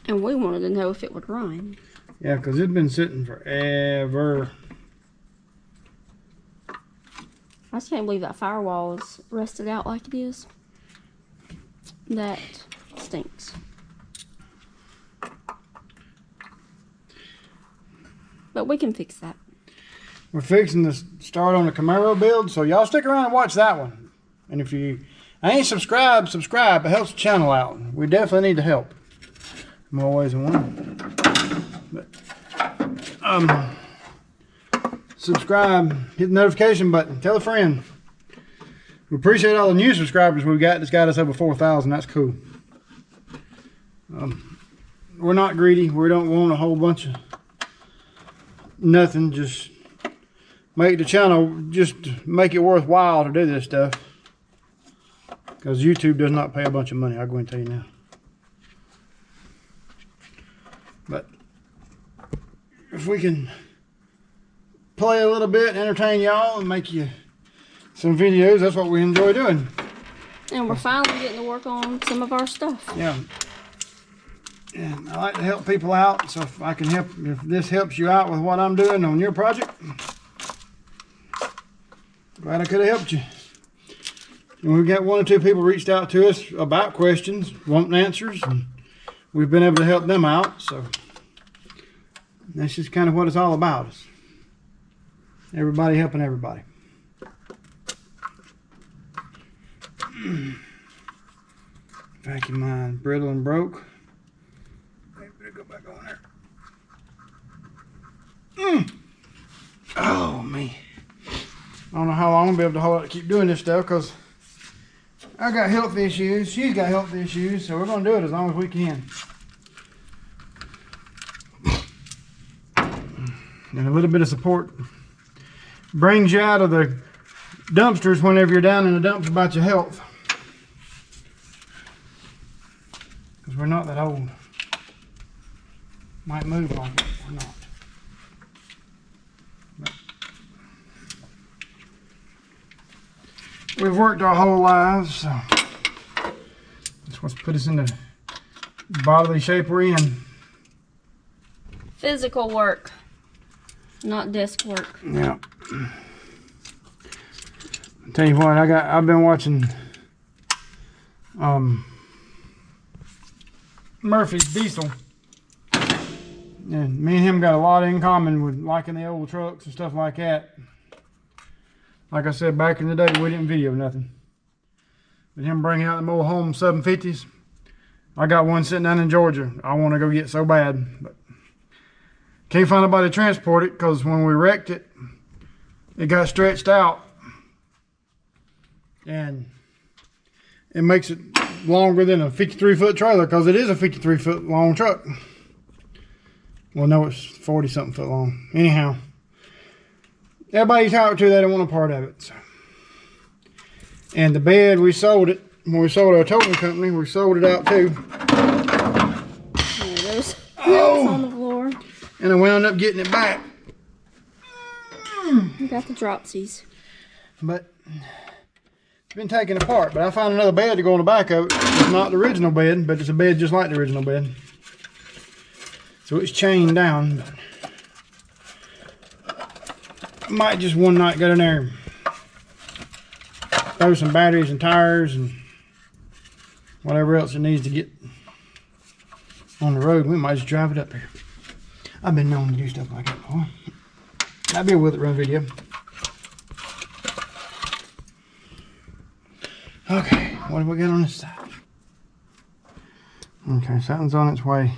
And we wanted to know if it would run. Yeah, because it's been sitting forever. I just can't believe that firewall is rusted out like it is. That stinks. But we can fix that. We're fixing to start on the Camaro build, so y'all stick around and watch that one. And if you ain't subscribed, subscribe. It helps the channel out. We definitely need the help. More ways than one. But, subscribe, hit the notification button, tell a friend. We appreciate all the new subscribers we've got. It's got us over 4,000. That's cool. We're not greedy. We don't want a whole bunch of nothing. Just make the channel, just make it worthwhile to do this stuff. Because YouTube does not pay a bunch of money. I'm going to tell you now. But if we can play a little bit, entertain y'all, and make you some videos, that's what we enjoy doing. And we're finally getting to work on some of our stuff. Yeah. And I like to help people out, so if I can help, if this helps you out with what I'm doing on your project, glad I could have helped you. And we've got 1 or 2 people reached out to us about questions, wanting answers, and we've been able to help them out, so that's just kind of what it's all about. It's everybody helping everybody. Vacuum line brittle and broke. Maybe better go back on there. Oh man. I don't know how long I'll be able to hold it to keep doing this stuff, because I got health issues. She's got health issues, so we're going to do it as long as we can. And a little bit of support brings you out of the dumpsters whenever you're down in the dumps about your health. Because we're not that old. Might move on, but we're not. But we've worked our whole lives, so that's what's put us in the bodily shape we're in. Physical work, not desk work. Yeah. I'll tell you what, I've been watching Murphy's Diesel. And me and him got a lot in common with liking the old trucks and stuff like that. Like I said, back in the day, we didn't video nothing. But him bringing out them old home 750s. I got one sitting down in Georgia. I want to go get so bad. But can't find nobody to transport it, because when we wrecked it, it got stretched out. And it makes it longer than a 53-foot trailer, because it is a 53-foot long truck. Well, no, it's 40-something foot long. Anyhow, everybody you talk to, they don't want a part of it. So. And the bed, we sold it. When we sold our towing company, we sold it out too. Yeah, there's nails on the floor. And I wound up getting it back. You got the dropsies. But it's been taken apart. But I found another bed to go on the back of it. It's not the original bed, but it's a bed just like the original bed. So it's chained down. I might just one night go in there and throw some batteries and tires and whatever else it needs to get on the road. We might just drive it up here. I've been known to do stuff like that before. That'd be a Will It Run video. Okay, what do we got on this side? Okay, something's on its way.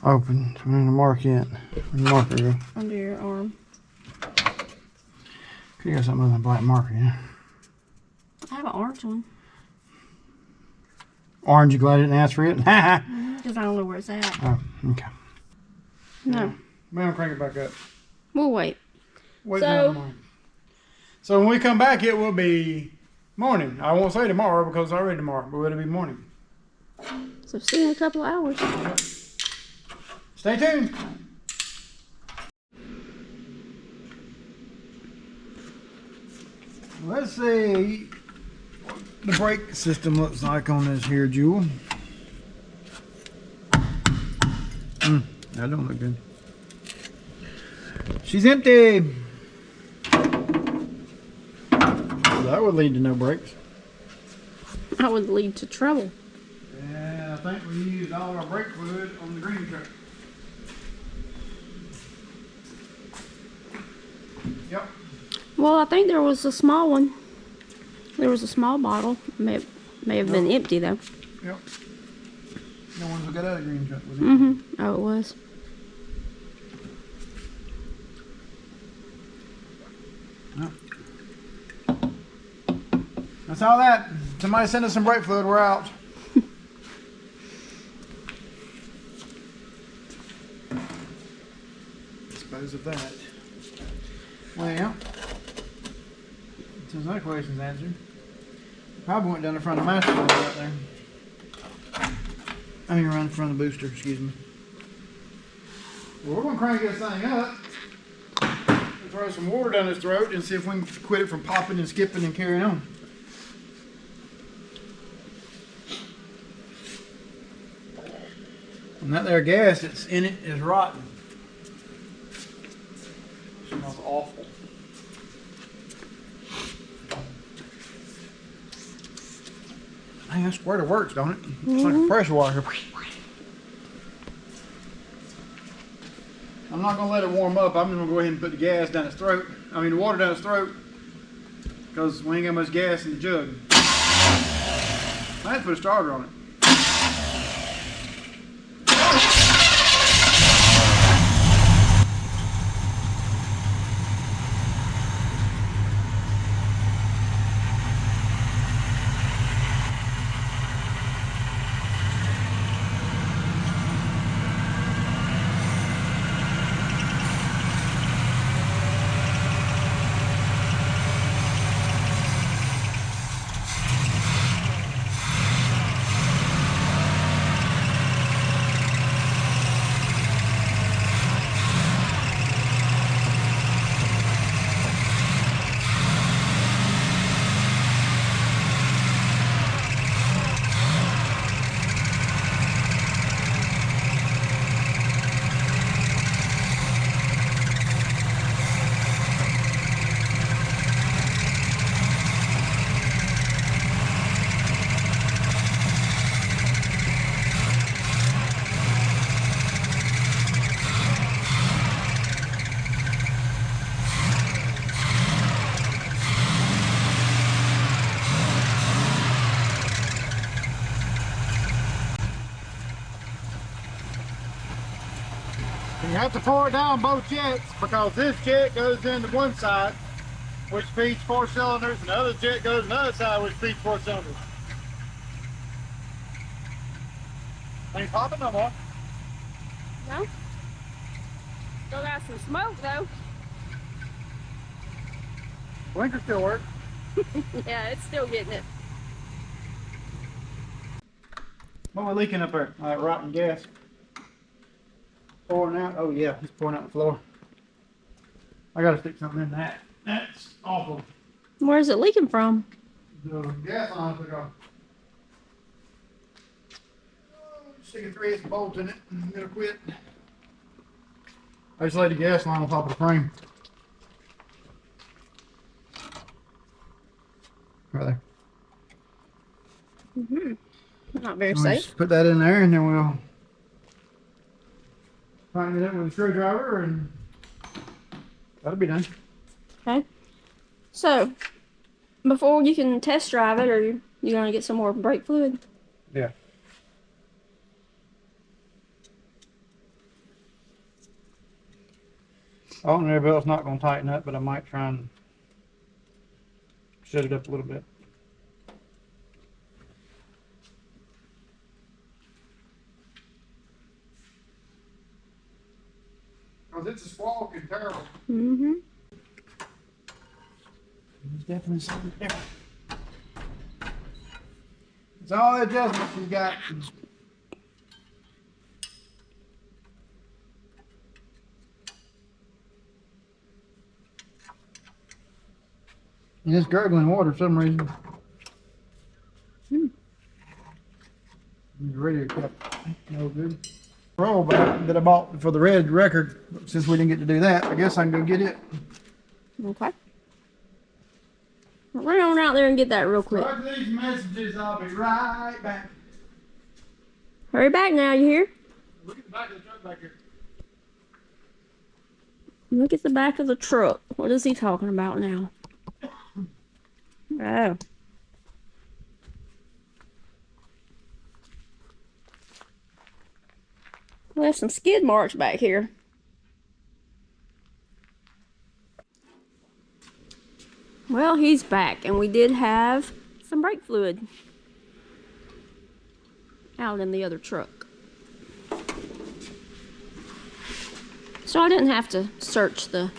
Open, so we need to mark it. Where'd the marker go? Under your arm. Could got something other than a black marker, yeah. I have an orange one. Orange, you glad I didn't ask for it? Because I don't know where it's at. Oh, okay. No. We're gonna crank it back up. We'll wait. Wait till the morning. So when we come back, it will be morning. I won't say tomorrow because it's already tomorrow, but it'll be morning. So see you in a couple of hours. Stay tuned. Let's see what the brake system looks like on this here Jewel. That don't look good. She's empty. That would lead to no brakes. That would lead to trouble. Yeah, I think we used all our brake fluid on the green truck. Yep. Well, I think there was a small one. There was a small bottle. May have been empty though. Yep. No one's got out of the green truck, was it? Mm-hmm. Oh, it was. Yep. That's all that. Somebody send us some brake fluid, we're out. Dispose of that. Well, since that question's answered, probably went down the front of the master cylinder right there. I mean, around the front of the booster, excuse me. Well, we're gonna crank this thing up. And throw some water down his throat and see if we can quit it from popping and skipping and carrying on. And that there gas that's in it is rotten. It smells awful. Man, that squirter works, don't it? It's like a pressure washer. I'm not gonna let it warm up. I'm just gonna go ahead and put the gas down his throat. I mean the water down his throat. Because we ain't got much gas in the jug. I had to put a starter on it. You have to pour it down both jets because this jet goes into one side, which feeds 4 cylinders, and the other jet goes to the other side, which feeds 4 cylinders. Ain't popping no more. No? Still got some smoke though. Blinker still works. Yeah, it's still getting it. What are we leaking up there? Rotten gas. Pouring out. Oh yeah, he's pouring out the floor. I gotta stick something in that. That's awful. Where's it leaking from? The gas line took off. Stick a 3/8 bolt in it and it'll quit. I just laid the gas line on top of the frame. Right there. Not very We'll safe. just put that in there and then we'll tighten it up with a screwdriver and that'll be done. Okay. So, before you can test drive it, or you gonna get some more brake fluid? Yeah. Alternator belt's not going to tighten up, but I might try and shut it up a little bit. Because it's a squawking terrible. Mm-hmm. There's definitely something different. It's all the adjustments you got. And it's gurgling water for some reason. The radio kept no good. Roll back that I bought for the red record. Since we didn't get to do that, I guess I can go get it. Okay. Run on out there and get that real quick. After these messages, I'll be right back. Hurry back now, you hear? Look at the back of the truck back here. Look at the back of the truck. What is he talking about now? Oh. Well, there's some skid marks back here. Well, he's back, and we did have some brake fluid out in the other truck. So I didn't have to search the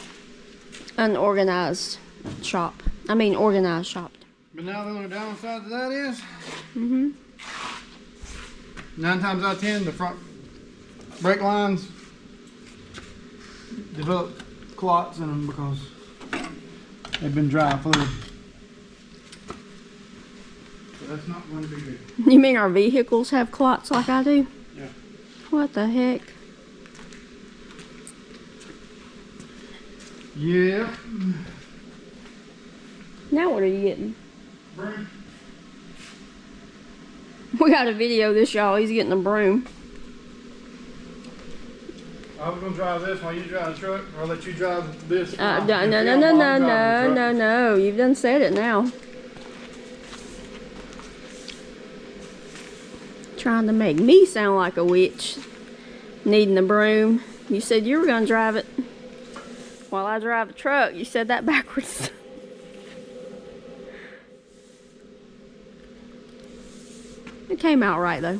unorganized shop. I mean, organized shop. But now the only downside to that is, 9 times out of 10, the front brake lines develop clots in them because they've been dry fluid. So that's not going to be good. You mean our vehicles have clots like I do? Yeah. What the heck? Yeah. Now what are you getting? Broom. We gotta video this, y'all. He's getting a broom. I was going to drive this while you drive the truck, or I'll let you drive this. No. You've done said it now. Trying to make me sound like a witch. Needing a broom. You said you were going to drive it while I drive the truck. You said that backwards. It came out right, though.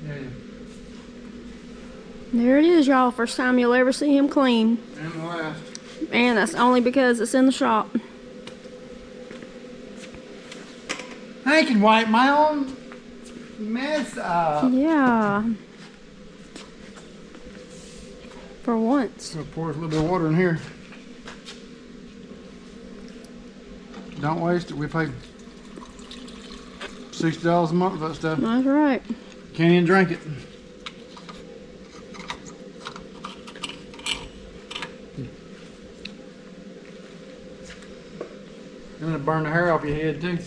Yeah. There it is, y'all. First time you'll ever see him clean. And the last. And that's only because it's in the shop. I can wipe my own mess up. Yeah. For once. So pour a little bit of water in here. Don't waste it. We pay $60 a month for that stuff. That's right. Can't even drink it. You're gonna burn the hair off your head too.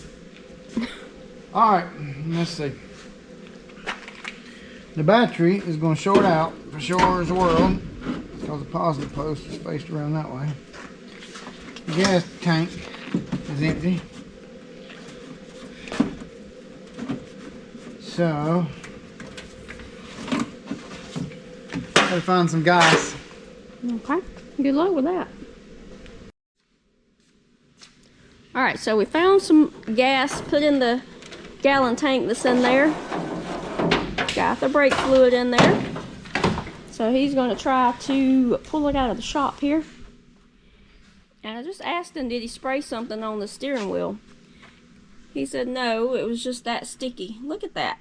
Alright, let's see. The battery is going to short out for sure as well because the positive post is faced around that way. The gas tank is empty. So, gotta find some gas. Okay. Good luck with that. Alright, so we found some gas, put in the gallon tank that's in there. Got the brake fluid in there. So he's going to try to pull it out of the shop here. And I just asked him, did he spray something on the steering wheel? He said no, it was just that sticky. Look at that.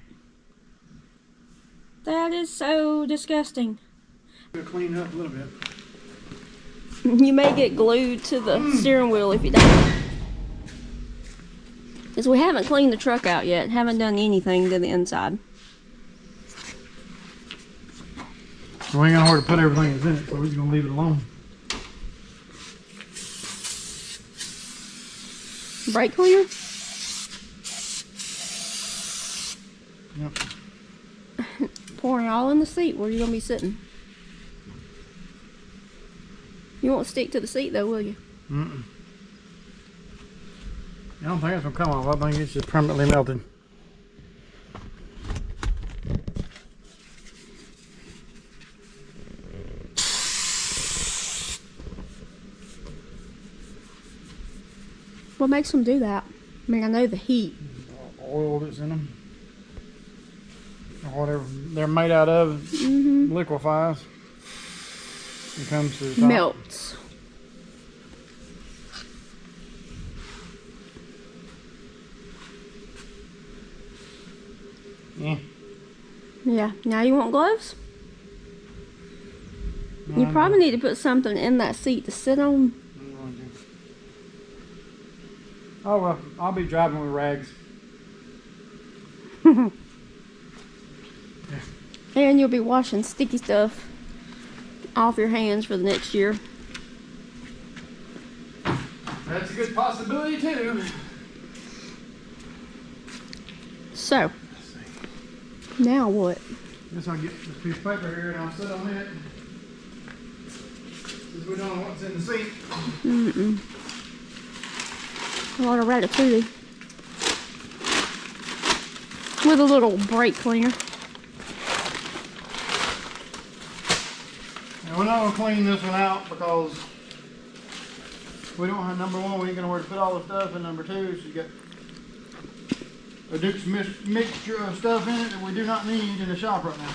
That is so disgusting. Gonna clean it up a little bit. You may get glued to the steering wheel if you don't. Because we haven't cleaned the truck out yet. Haven't done anything to the inside. So we ain't gonna hard to put everything that's in it, so we're just gonna leave it alone. Brake cleaner? Yep. Pouring all in the seat. Where are you gonna be sitting? You won't stick to the seat though, will you? Mm-mm. I don't think it's gonna come off. I think it's just permanently melted. What makes them do that? I mean, I know the heat. Oil that's in them. Or whatever they're made out of liquefies. It comes to the top. Melts. Yeah. Yeah. Now you want gloves? No, You probably need to put something in that seat to sit on. Oh well, I'll be driving with rags. And you'll be washing sticky stuff off your hands for the next year. That's a good possibility too. So, now what? Guess I'll get this piece of paper here and I'll sit on it. Since we don't know what's in the seat. A lot of ratatouille. With a little brake cleaner. And we're not going to clean this one out because we don't have, number one, we ain't going to know where to put all the stuff, and number two, she's got a Duke's mixture of stuff in it that we do not need in the shop right now.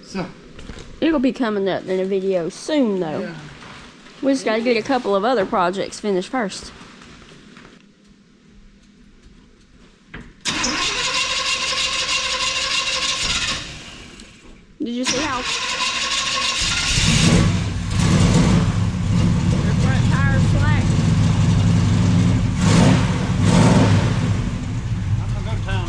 So. It'll be coming up in a video soon though. Yeah. We just got to get a couple of other projects finished first. Did you see how their front tires slack? I'm gonna go to town.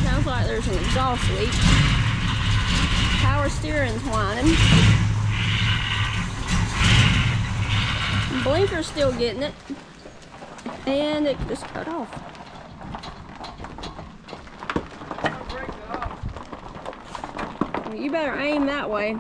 Sounds like there's an exhaust leak. Power steering's whining. Blinker's still getting it. And it just cut off. Well, you better aim that way.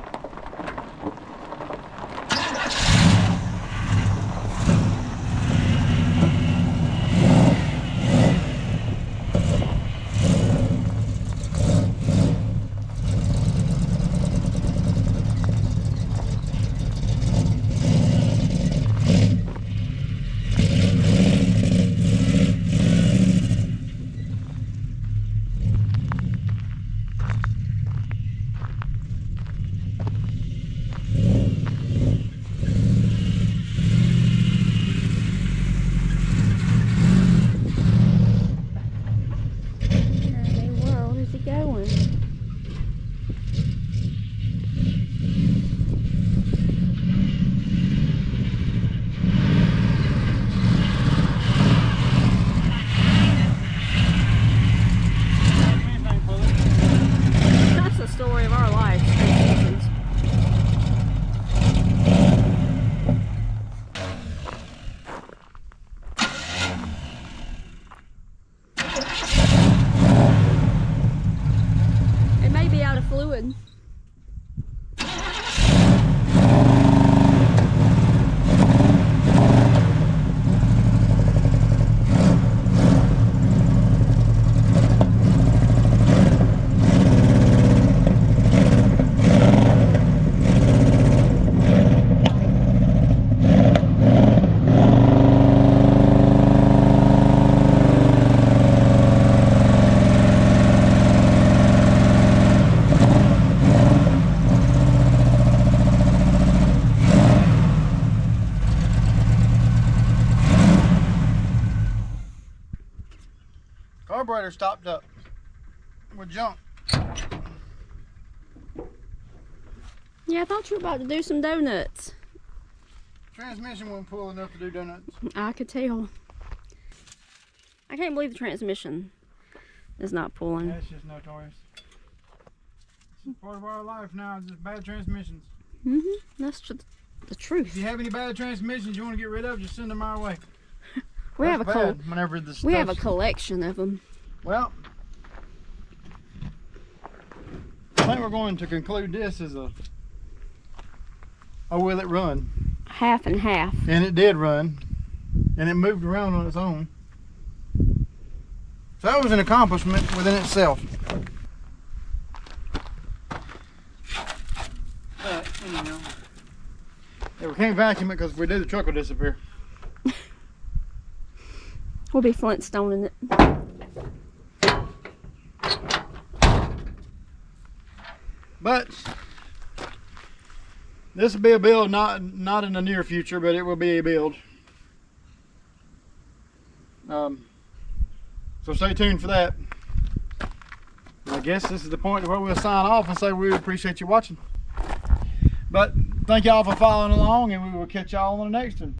Fluid. Carburetor stopped up with junk. Yeah, I thought you were about to do some donuts. Transmission wasn't full enough to do donuts. I could tell. I can't believe the transmission is not pulling. That's just notorious. It's part of our life now, just bad transmissions. That's just the truth. If you have any bad transmissions you want to get rid of, just send them our way. We have a collection of them. Well, I think we're going to conclude this as a will it run? Half and half. And it did run, and it moved around on its own. So that was an accomplishment within itself. But anyhow, yeah, we can't vacuum it because if we do, the truck will disappear. We'll be Flintstoning it. But this will be a build, not in the near future, but it will be a build. So stay tuned for that. I guess this is the point where we'll sign off and say we appreciate you watching. But thank y'all for following along, and we will catch y'all on the next one.